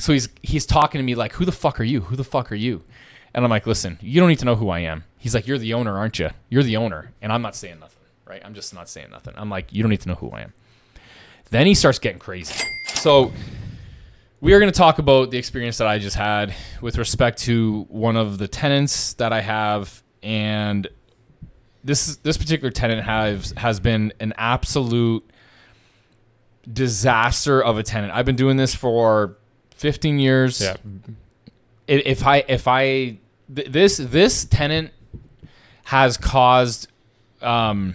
So he's talking to me like, who the fuck are you? Who the fuck are you? And I'm like, listen, you don't need to know who I am. He's like, you're the owner, aren't you? You're the owner. And I'm not saying nothing, right? I'm just not saying nothing. I'm like, you don't need to know who I am. Then he starts getting crazy. So we are going to talk about the experience that I just had with respect to one of the tenants that I have. And this particular tenant has been an absolute disaster of a tenant. I've been doing this for 15 years. Yeah. This tenant has caused a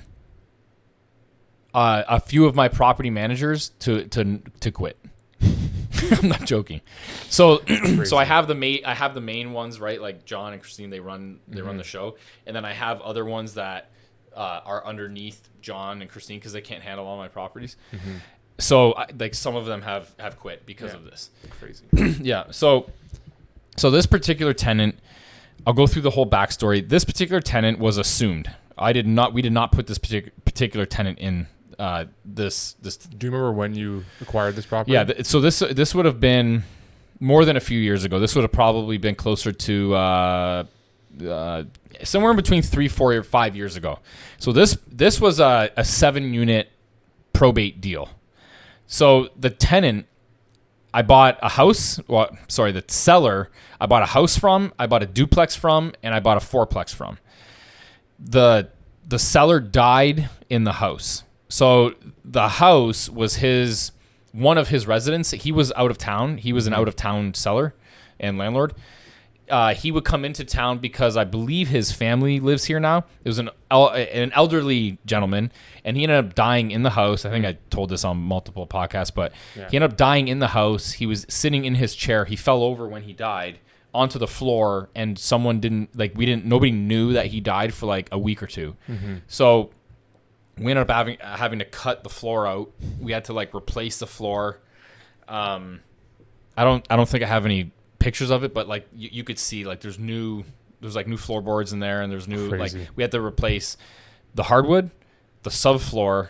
few of my property managers to quit. I'm not joking. So I have the main ones, right? Like John and Christine, they run the show, and then I have other ones that are underneath John and Christine because they can't handle all my properties. Mm-hmm. So like some of them have quit because of this. Crazy. Yeah. So this particular tenant, I'll go through the whole backstory. This particular tenant was assumed. We did not put this particular tenant in this. Do you remember when you acquired this property? Yeah. So this would have been more than a few years ago. This would have probably been closer to somewhere in between 3, 4, or 5 years ago. So this was a 7-unit probate deal. So the tenant, I bought a house. Well, sorry, the seller, I bought a house from, I bought a duplex from, and I bought a fourplex from. The seller died in the house. So the house was one of his residents. He was out of town. He was an out of town seller and landlord. He would come into town because I believe his family lives here now. It was an elderly gentleman, and he ended up dying in the house. I think I told this on multiple podcasts, but he ended up dying in the house. He was sitting in his chair. He fell over when he died onto the floor, and nobody knew that he died for like a week or two. Mm-hmm. So we ended up having to cut the floor out. We had to like replace the floor. I don't think I have any pictures of it, but like you could see like there's like new floorboards in there, and there's new Crazy. Like we had to replace the hardwood, the subfloor,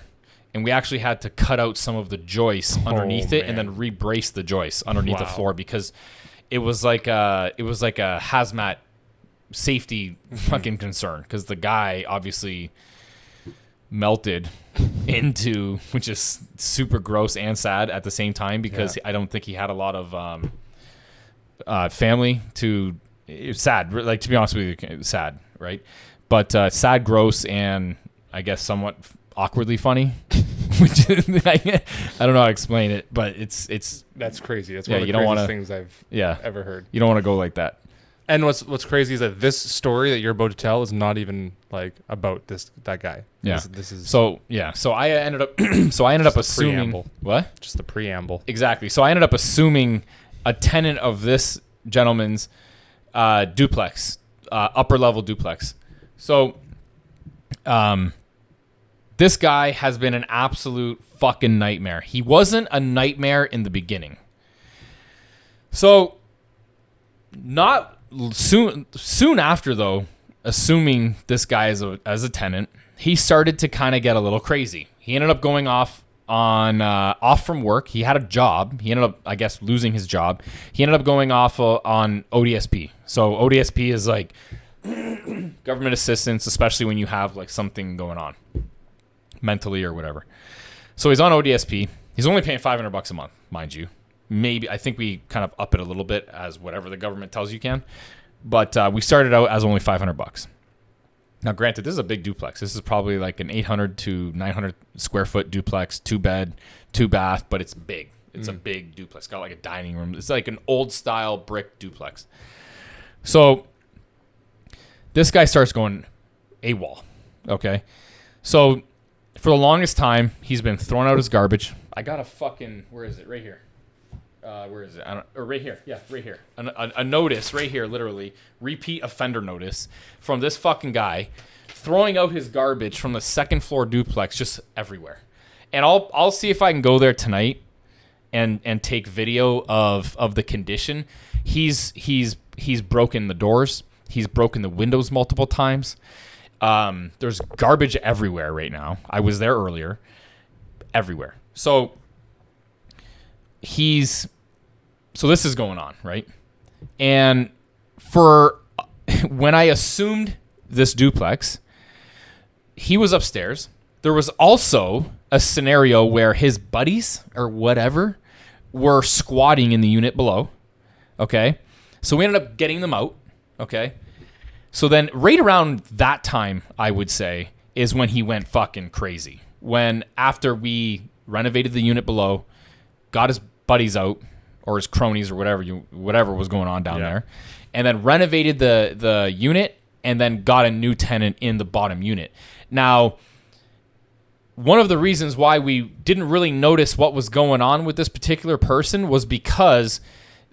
and we actually had to cut out some of the joists underneath it and then re-brace the joists underneath the floor because it was like a hazmat safety fucking concern because the guy obviously melted into, which is super gross and sad at the same time because I don't think he had a lot of family to. It's sad, like, to be honest with you, it's sad, right? But sad, gross, and I guess somewhat awkwardly funny. Which I don't know how to explain it, but it's that's crazy. That's one of the craziest things I've ever heard. You don't want to go like that. And what's crazy is that this story that you're about to tell is not even like about that guy. Yeah. This is so I ended up assuming preamble. What? Just the preamble. Exactly. So I ended up assuming a tenant of this gentleman's duplex, upper level duplex. So this guy has been an absolute fucking nightmare. He wasn't a nightmare in the beginning. So not soon after though, assuming this guy as a tenant, he started to kind of get a little crazy. He ended up going off from work. He had a job. He ended up, I guess, losing his job. He ended up going off on ODSP. So ODSP is like government assistance, especially when you have like something going on mentally or whatever. So he's on ODSP. He's only paying $500 a month, mind you. Maybe I think we kind of up it a little bit as whatever the government tells you can. But we started out as only $500. Now, granted, this is a big duplex. This is probably like an 800 to 900 square foot duplex, 2-bed, 2-bath, but it's big. It's a big duplex. It's got like a dining room. It's like an old style brick duplex. So this guy starts going AWOL. Okay. So for the longest time, he's been throwing out his garbage. I got a fucking, where is it? Right here. Where is it? Right here. Yeah, right here. A notice right here, literally. Repeat offender notice from this fucking guy throwing out his garbage from the second floor duplex just everywhere. And I'll see if I can go there tonight and take video of the condition. He's broken the doors. He's broken the windows multiple times. There's garbage everywhere right now. I was there earlier. Everywhere. So he's So this is going on, right? And for when I assumed this duplex, he was upstairs. There was also a scenario where his buddies or whatever were squatting in the unit below. Okay. So we ended up getting them out. Okay. So then right around that time, I would say, is when he went fucking crazy. When after we renovated the unit below, got his buddies out or his cronies or whatever was going on down there, and then renovated the unit and then got a new tenant in the bottom unit. Now, one of the reasons why we didn't really notice what was going on with this particular person was because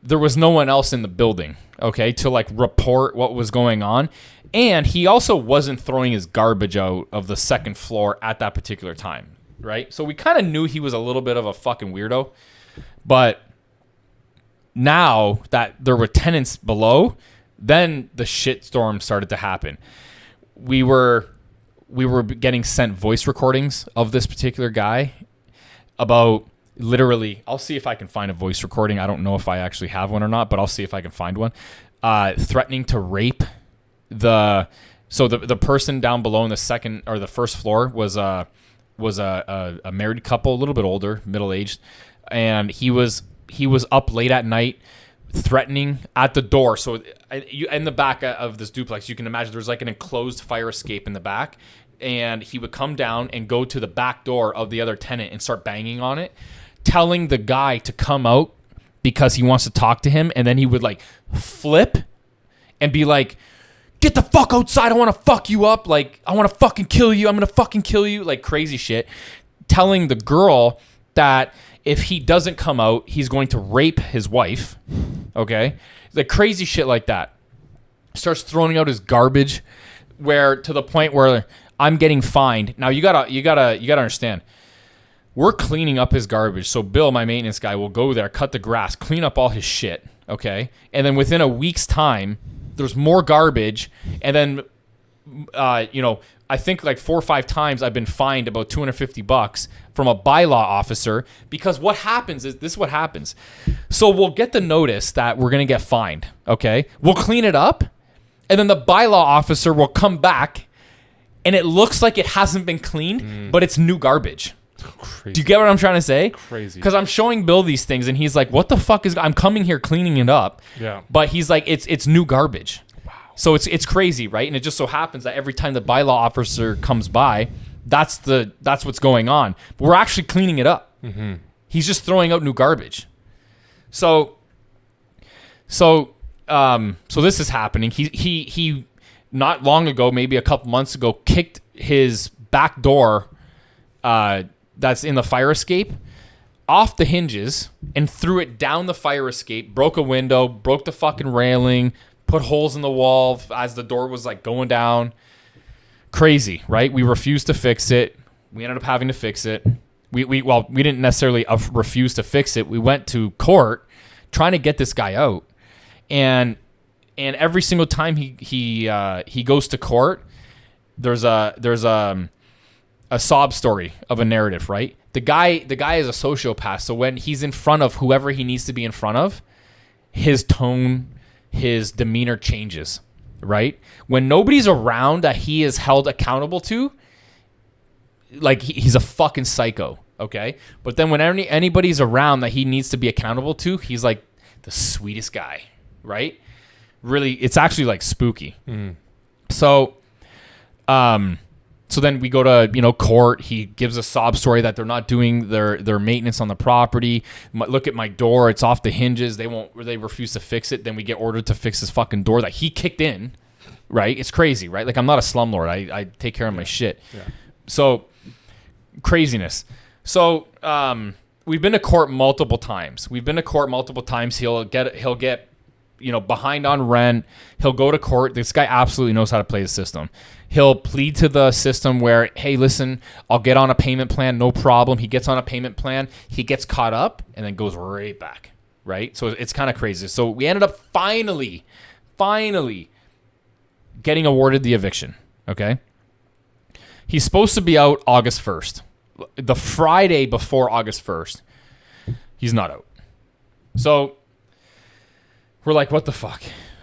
there was no one else in the building, okay, to like report what was going on. And he also wasn't throwing his garbage out of the second floor at that particular time, right? So we kind of knew he was a little bit of a fucking weirdo. But now that there were tenants below, then the shitstorm started to happen. We were getting sent voice recordings of this particular guy about literally, I'll see if I can find a voice recording. I don't know if I actually have one or not, but I'll see if I can find one. Threatening to rape the person down below in the second or the first floor was a married couple, a little bit older, middle-aged, and he was up late at night threatening at the door. So in the back of this duplex, you can imagine there's like an enclosed fire escape in the back, and he would come down and go to the back door of the other tenant and start banging on it, telling the guy to come out because he wants to talk to him. And then he would like flip and be like, get the fuck outside. I want to fuck you up. Like, I want to fucking kill you. I'm going to fucking kill you. Like crazy shit. Telling the girl that if he doesn't come out, he's going to rape his wife. Okay. Like crazy shit like that. Starts throwing out his garbage where to the point where I'm getting fined. Now you gotta understand. We're cleaning up his garbage. So Bill, my maintenance guy, will go there, cut the grass, clean up all his shit. Okay. And then within a week's time, there's more garbage. And then, I think like 4 or 5 times I've been fined about $250 from a bylaw officer because what happens is this is what happens. So we'll get the notice that we're going to get fined. Okay. We'll clean it up. And then the bylaw officer will come back and it looks like it hasn't been cleaned, but it's new garbage. Crazy. Do you get what I'm trying to say? Crazy. Because I'm showing Bill these things and he's like, what the fuck is, I'm coming here cleaning it up. Yeah. But he's like, it's new garbage. Wow. So it's crazy, right? And it just so happens that every time the bylaw officer comes by, that's what's going on. But we're actually cleaning it up. Mm-hmm. He's just throwing out new garbage. So this is happening. He not long ago, maybe a couple months ago, kicked his back door that's in the fire escape off the hinges and threw it down the fire escape, broke a window, broke the fucking railing, put holes in the wall as the door was like going down. Crazy, right? We refused to fix it. We ended up having to fix it. We didn't necessarily refuse to fix it. We went to court trying to get this guy out. And every single time he goes to court, there's a sob story of a narrative, right? The guy is a sociopath. So when he's in front of whoever he needs to be in front of, his tone, his demeanor changes, right? When nobody's around that he is held accountable to, like he's a fucking psycho, okay? But then when anybody's around that he needs to be accountable to, he's like the sweetest guy, right? Really, it's actually like spooky. Mm. So then we go to, court. He gives a sob story that they're not doing their maintenance on the property. Look at my door. It's off the hinges. They refuse to fix it. Then we get ordered to fix his fucking door that he kicked in, right? It's crazy, right? Like I'm not a slumlord. I take care of my shit. Yeah. So craziness. So we've been to court multiple times. He'll get behind on rent. He'll go to court. This guy absolutely knows how to play the system. He'll plead to the system where, hey, listen, I'll get on a payment plan, no problem. He gets on a payment plan. He gets caught up and then goes right back, right? So it's kind of crazy. So we ended up finally getting awarded the eviction, okay? He's supposed to be out August 1st. The Friday before August 1st, he's not out. So we're like, what the fuck?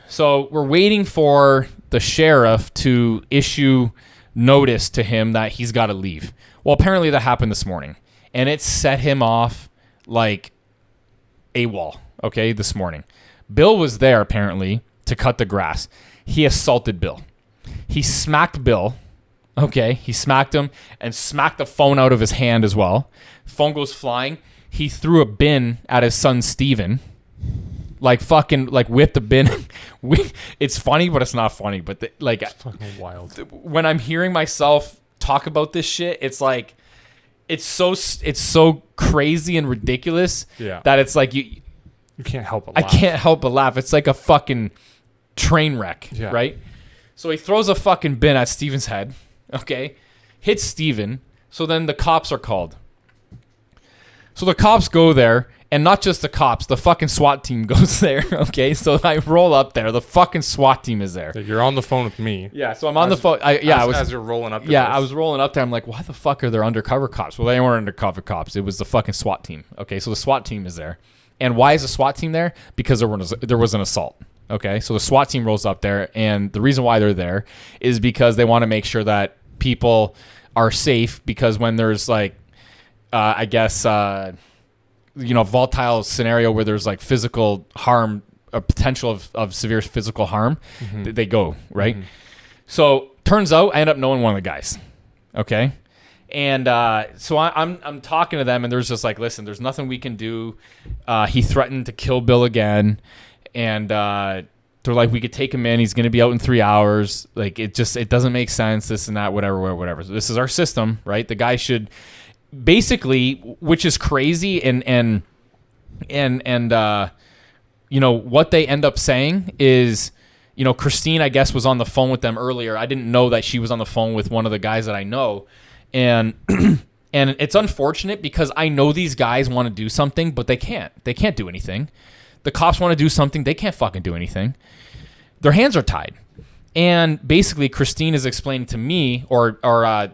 So we're waiting for the sheriff to issue notice to him that he's got to leave. Well, apparently that happened this morning, and it set him off like AWOL, okay, this morning. Bill was there apparently to cut the grass. He assaulted Bill. He smacked Bill, okay? He smacked him and smacked the phone out of his hand as well. Phone goes flying. He threw a bin at his son Steven. Like fucking like whipped the bin. It's funny, but it's not funny. But it's fucking wild. When I'm hearing myself talk about this shit, it's like it's so crazy and ridiculous that it's like you can't help but laugh. I can't help but laugh. It's like a fucking train wreck, right? So he throws a fucking bin at Steven's head, okay? Hits Steven. So then the cops are called. So the cops go there. And not just the cops, the fucking SWAT team goes there, okay? So I roll up there. The fucking SWAT team is there. You're on the phone with me. Yeah, so I'm on the phone. As you're rolling up. I was rolling up there. I'm like, why the fuck are there undercover cops? Well, they weren't undercover cops. It was the fucking SWAT team. Okay, so the SWAT team is there. And why is the SWAT team there? Because there was an assault. Okay, so the SWAT team rolls up there, and the reason why they're there is because they want to make sure that people are safe. Because when there's like, volatile scenario where there's like physical harm, a potential of severe physical harm, they go, right? So turns out I end up knowing one of the guys. Okay. And so I'm talking to them, and there's just like, listen, there's nothing we can do. He threatened to kill Bill again. And they're like, we could take him in. He's going to be out in 3 hours. Like, it doesn't make sense, this and that, whatever. So this is our system, right? The guy should basically, which is crazy, and what they end up saying is, Christine, I guess, was on the phone with them earlier. I didn't know that she was on the phone with one of the guys that I know, and and it's unfortunate because I know these guys want to do something, but they can't do anything. The cops want to do something, they can't fucking do anything. Their hands are tied. And basically, Christine is explaining to me, or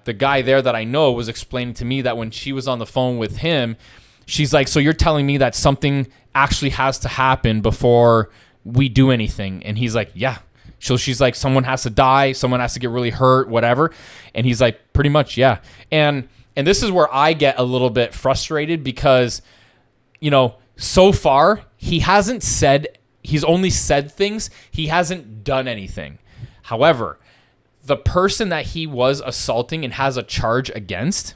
the guy there that I know was explaining to me that when she was on the phone with him, she's like, so you're telling me that something actually has to happen before we do anything? And he's like, yeah. So she's like, someone has to die, someone has to get really hurt, whatever. And he's like, pretty much, yeah. And this is where I get a little bit frustrated because, so far, he's only said things. He hasn't done anything. However, the person that he was assaulting and has a charge against,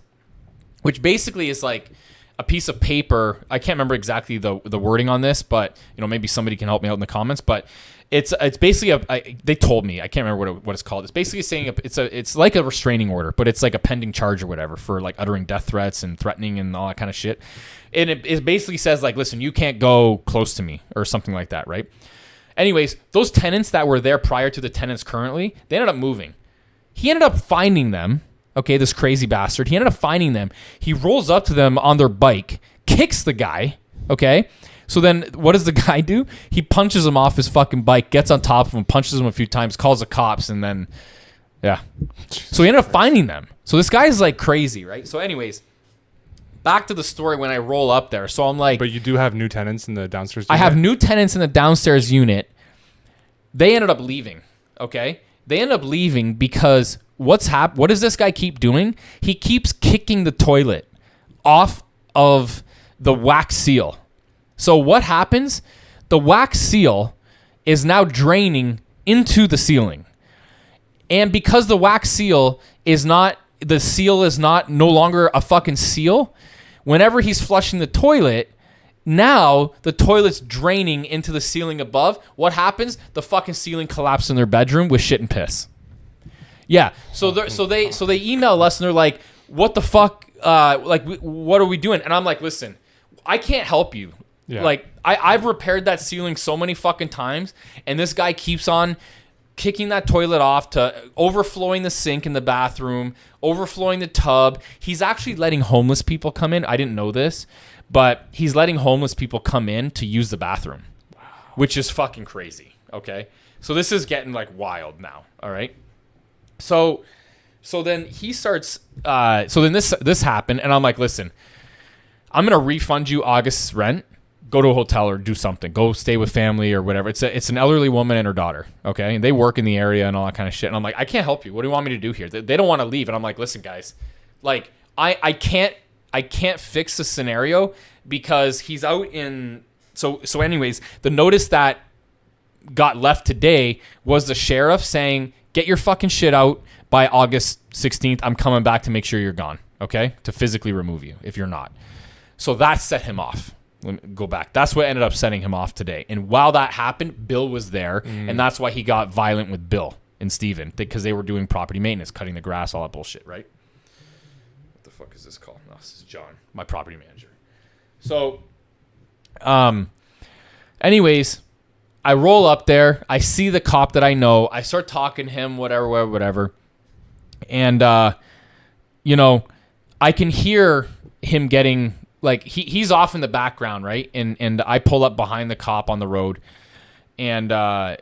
which basically is like a piece of paper. I can't remember exactly the wording on this, but maybe somebody can help me out in the comments. But it's basically they told me, I can't remember what it's called. It's basically saying it's like a restraining order, but it's like a pending charge or whatever for like uttering death threats and threatening and all that kind of shit. And it basically says like, listen, you can't go close to me or something like that, right? Anyways, those tenants that were there prior to the tenants currently, they ended up moving. He ended up finding them. Okay, this crazy bastard. He ended up finding them. He rolls up to them on their bike, kicks the guy. Okay, so then what does the guy do? He punches him off his fucking bike, gets on top of him, punches him a few times, calls the cops, and then, yeah. So he ended up finding them. So this guy is like crazy, right? So anyways, back to the story when I roll up there. So I'm like... But you do have new tenants in the downstairs unit? I have new tenants in the downstairs unit. They ended up leaving, okay? They ended up leaving because what does this guy keep doing? He keeps kicking the toilet off of the wax seal. So what happens? The wax seal is now draining into the ceiling. And because the wax seal is no longer a fucking seal, whenever he's flushing the toilet, now the toilet's draining into the ceiling above. What happens? The fucking ceiling collapses in their bedroom with shit and piss. Yeah. So they email us and they're like, "What the fuck? What are we doing?" And I'm like, "Listen, I can't help you. Yeah. Like I've repaired that ceiling so many fucking times, and this guy keeps on kicking that toilet off to overflowing the sink in the bathroom, overflowing the tub. He's actually letting homeless people come in. I didn't know this, but he's letting homeless people come in to use the bathroom, which is fucking crazy. Okay, so this is getting like wild now. All right, so then he starts. So then this happened, and I'm like, listen, I'm gonna refund you August's rent, go to a hotel or do something. Go stay with family or whatever. It's an elderly woman and her daughter, okay? And they work in the area and all that kind of shit. And I'm like, I can't help you. What do you want me to do here? They don't want to leave. And I'm like, listen, guys, like I can't fix the scenario because he's out in. So anyways, the notice that got left today was the sheriff saying, get your fucking shit out by August 16th. I'm coming back to make sure you're gone, okay? To physically remove you if you're not. So that set him off. Let me go back. That's what ended up setting him off today. And while that happened, Bill was there, and that's why he got violent with Bill and Steven, because they were doing property maintenance, cutting the grass, all that bullshit, right? What the fuck is this called? No, this is John, my property manager. So, anyways, I roll up there. I see the cop that I know. I start talking to him, whatever. And, you know, I can hear him getting... Like he's off in the background, right? And I pull up behind the cop on the road, and and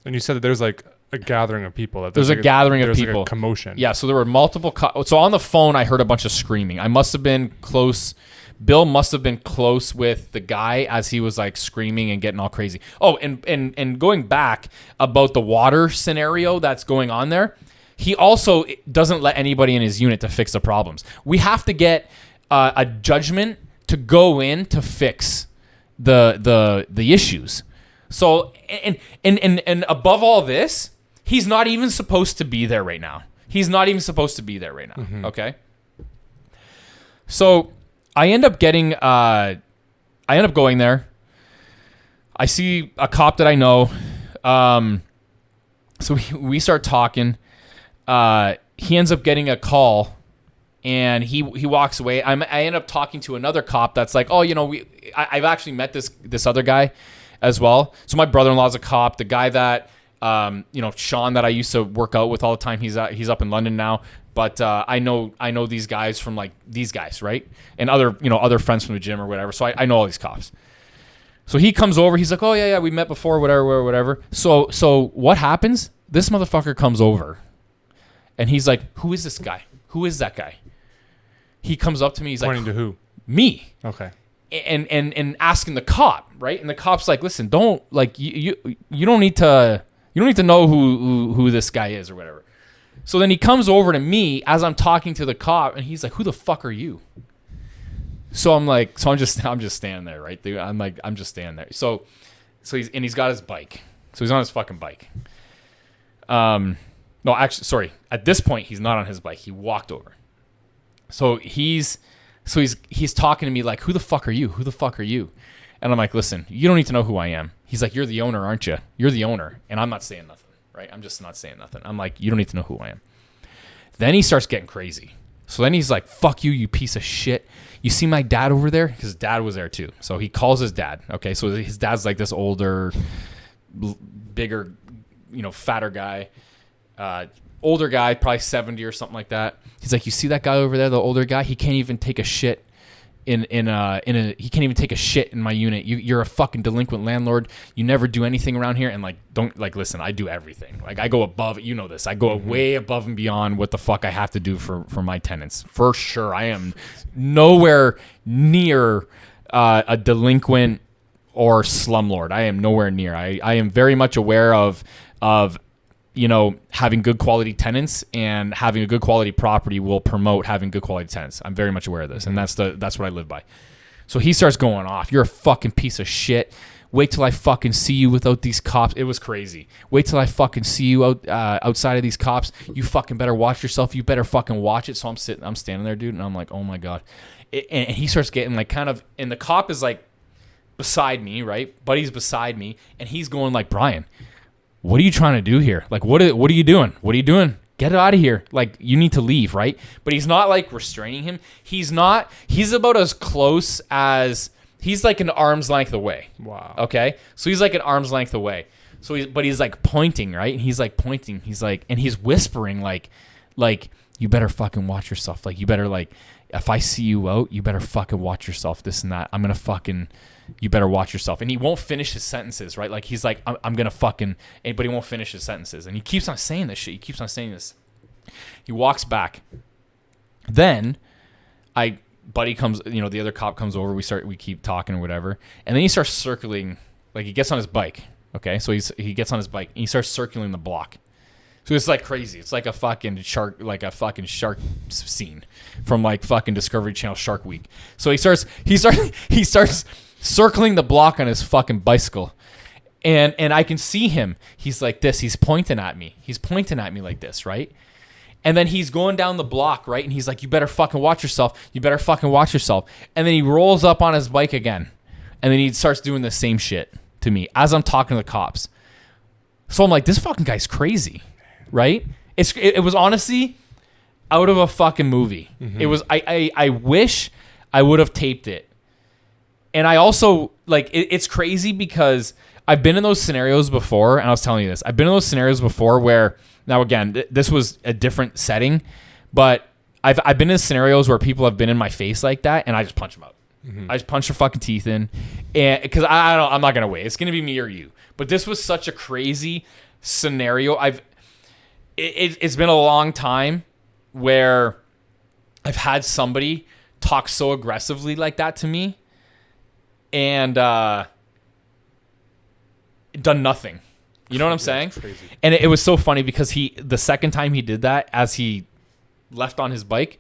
you said that there's like a gathering of people. There's a gathering of people. Like a commotion. Yeah, so there were multiple. So on the phone, I heard a bunch of screaming. I must have been close. Bill must have been close with the guy as he was like screaming and getting all crazy. Oh, and going back about the water scenario that's going on there. He also doesn't let anybody in his unit to fix the problems. We have to get a judgment to go in to fix the issues. So and above all this, he's not even supposed to be there right now. Okay. So I end up going there. I see a cop that I know. So we start talking. He ends up getting a call, and he walks away. I end up talking to another cop that's like, oh, you know, I've actually met this other guy as well. So my brother-in-law's a cop. The guy that you know, Sean, that I used to work out with all the time, he's up in London now. But I know these guys from like these guys, right? And other friends from the gym or whatever. So I know all these cops. So he comes over. He's like, oh yeah, we met before, whatever. So what happens? This motherfucker comes over. And he's like, who is this guy? Who is that guy? He comes up to me. He's pointing like, to who? Me. Okay. And asking the cop, right? And the cop's like, listen, don't like you don't need to know who this guy is or whatever. So then he comes over to me as I'm talking to the cop, and he's like, who the fuck are you? So I'm like, I'm just standing there, right? Dude, I'm just standing there. So he's got his bike. So he's on his fucking bike. No, actually, sorry. At this point, he's not on his bike. He walked over. So he's talking to me like, who the fuck are you? Who the fuck are you? And I'm like, listen, you don't need to know who I am. He's like, you're the owner, aren't you? You're the owner. And I'm not saying nothing, right? I'm just not saying nothing. I'm like, you don't need to know who I am. Then he starts getting crazy. So then he's like, fuck you, you piece of shit. You see my dad over there? Because his dad was there too. So he calls his dad. Okay, so his dad's like this older, bigger, fatter guy. Older guy, probably 70 or something like that. He's like, you see that guy over there, the older guy? He can't even take a shit he can't even take a shit in my unit. You're a fucking delinquent landlord. You never do anything around here. And listen, I do everything. Like I go above, you know this. I go way above and beyond what the fuck I have to do for my tenants. For sure. I am nowhere near a delinquent or slumlord. I am nowhere near. I am very much aware of having good quality tenants, and having a good quality property will promote having good quality tenants. I'm very much aware of this, and that's what I live by. So he starts going off. You're a fucking piece of shit. Wait till I fucking see you without these cops. It was crazy. Wait till I fucking see you outside of these cops. You fucking better watch yourself. You better fucking watch it. So I'm standing there, dude, and I'm like, oh my God. And he starts getting like kind of, and the cop is like beside me, right? Buddy's beside me, and he's going like, Brian, what are you trying to do here? Like, what are you doing? What are you doing? Get out of here. Like, you need to leave, right? But he's not like restraining him. He's about as close as, he's like an arm's length away. Wow. Okay. So he's like an arm's length away. So he's like pointing, right? And he's like pointing. He's like, and he's whispering like, you better fucking watch yourself. Like, you better like, if I see you out, you better fucking watch yourself, this and that. I'm going to fucking, you better watch yourself. And he won't finish his sentences, right? Like, he's like, I'm going to fucking, but he won't finish his sentences. And he keeps on saying this shit. He walks back. Then I buddy comes, the other cop comes over. We keep talking or whatever, and then he starts circling. Like he gets on his bike. Okay, so he gets on his bike and he starts circling the block. So it's like crazy. It's like a fucking shark scene from like fucking Discovery Channel Shark Week. So he starts circling the block on his fucking bicycle. And I can see him. He's like this. He's pointing at me. He's pointing at me like this, right? And then he's going down the block, right? And he's like, you better fucking watch yourself. You better fucking watch yourself. And then he rolls up on his bike again. And then he starts doing the same shit to me as I'm talking to the cops. So I'm like, this fucking guy's crazy, right? It was honestly out of a fucking movie. Mm-hmm. It was, I wish I would have taped it. And I also, like, it's crazy because I've been in those scenarios before, and I was telling you this. I've been in those scenarios before where, now again, this was a different setting, but I've been in scenarios where people have been in my face like that, and I just punch them out. Mm-hmm. I just punch their fucking teeth in, and because I'm not gonna wait. It's gonna be me or you. But this was such a crazy scenario. It's been a long time where I've had somebody talk so aggressively like that to me, and done nothing. You know what I'm saying? Crazy. And it was so funny because the second time he did that, as he left on his bike,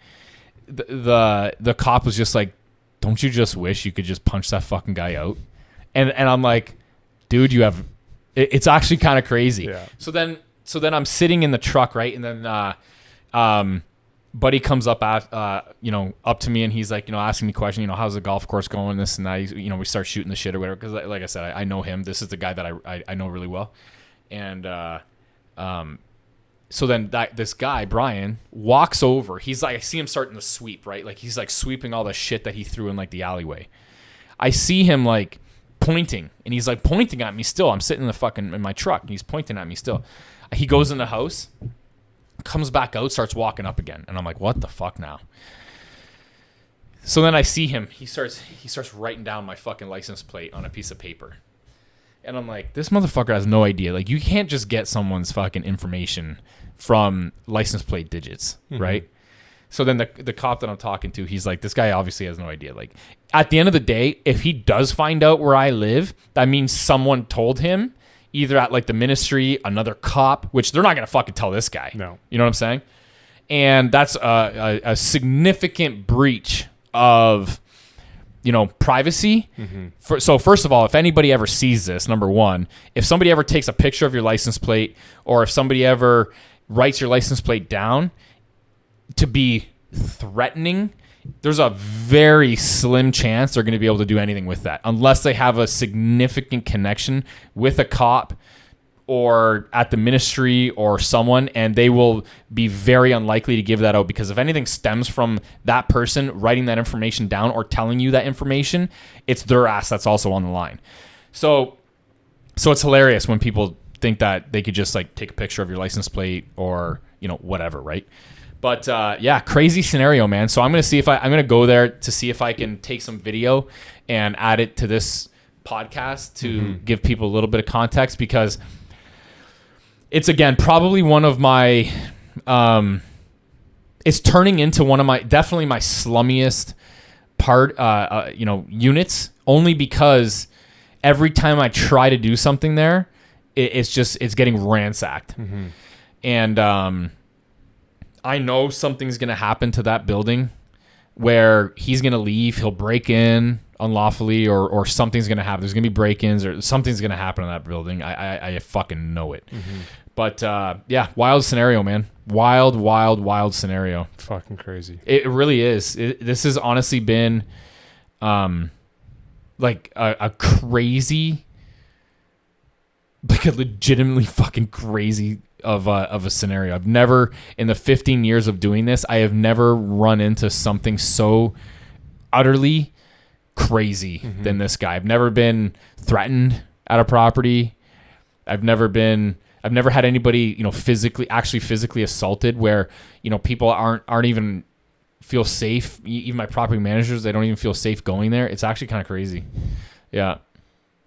the cop was just like, don't you just wish you could just punch that fucking guy out? And I'm like, dude, it's actually kind of crazy. Yeah. So then I'm sitting in the truck, right? And then buddy comes up up to me, and he's like, asking me questions, how's the golf course going, this and that. We start shooting the shit or whatever, because like I said, I know him. This is the guy that I know really well. And so then this guy, Brian, walks over. He's like, I see him starting to sweep, right? Like he's like sweeping all the shit that he threw in like the alleyway. I see him like pointing, and he's like pointing at me still. I'm sitting in my truck, and he's pointing at me still. He goes in the house, comes back out, starts walking up again. And I'm like, what the fuck now? So then I see him. He starts writing down my fucking license plate on a piece of paper. And I'm like, this motherfucker has no idea. Like, you can't just get someone's fucking information from license plate digits, mm-hmm. right? So then the cop that I'm talking to, he's like, this guy obviously has no idea. Like, at the end of the day, if he does find out where I live, that means someone told him, either at like the ministry, another cop, which they're not going to fucking tell this guy. No. You know what I'm saying? And that's a significant breach of, privacy. Mm-hmm. So first of all, if anybody ever sees this, number one, if somebody ever takes a picture of your license plate, or if somebody ever writes your license plate down to be threatening, there's a very slim chance they're going to be able to do anything with that, unless they have a significant connection with a cop or at the ministry or someone, and they will be very unlikely to give that out, because if anything stems from that person writing that information down or telling you that information, it's their ass that's also on the line. So it's hilarious when people think that they could just like take a picture of your license plate or, whatever, right? But crazy scenario, man. So I'm going to see I'm going to go there to see if I can take some video and add it to this podcast to mm-hmm. give people a little bit of context, because it's, again, probably one of my, it's turning into one of definitely my slummiest units, only because every time I try to do something there, it's getting ransacked. Mm-hmm. And I know something's going to happen to that building where he's going to leave, he'll break in unlawfully, or something's going to happen. There's going to be break-ins, or something's going to happen in that building. I fucking know it. Mm-hmm. But wild scenario, man. Wild scenario. Fucking crazy. It really is. This has honestly been like a crazy, like a legitimately fucking crazy of a scenario. I've never, in the 15 years of doing this, I have never run into something so utterly crazy mm-hmm. than this guy. I've never been threatened at a property. I've never had anybody, physically assaulted, where, people aren't even feel safe. Even my property managers, they don't even feel safe going there. It's actually kind of crazy. Yeah.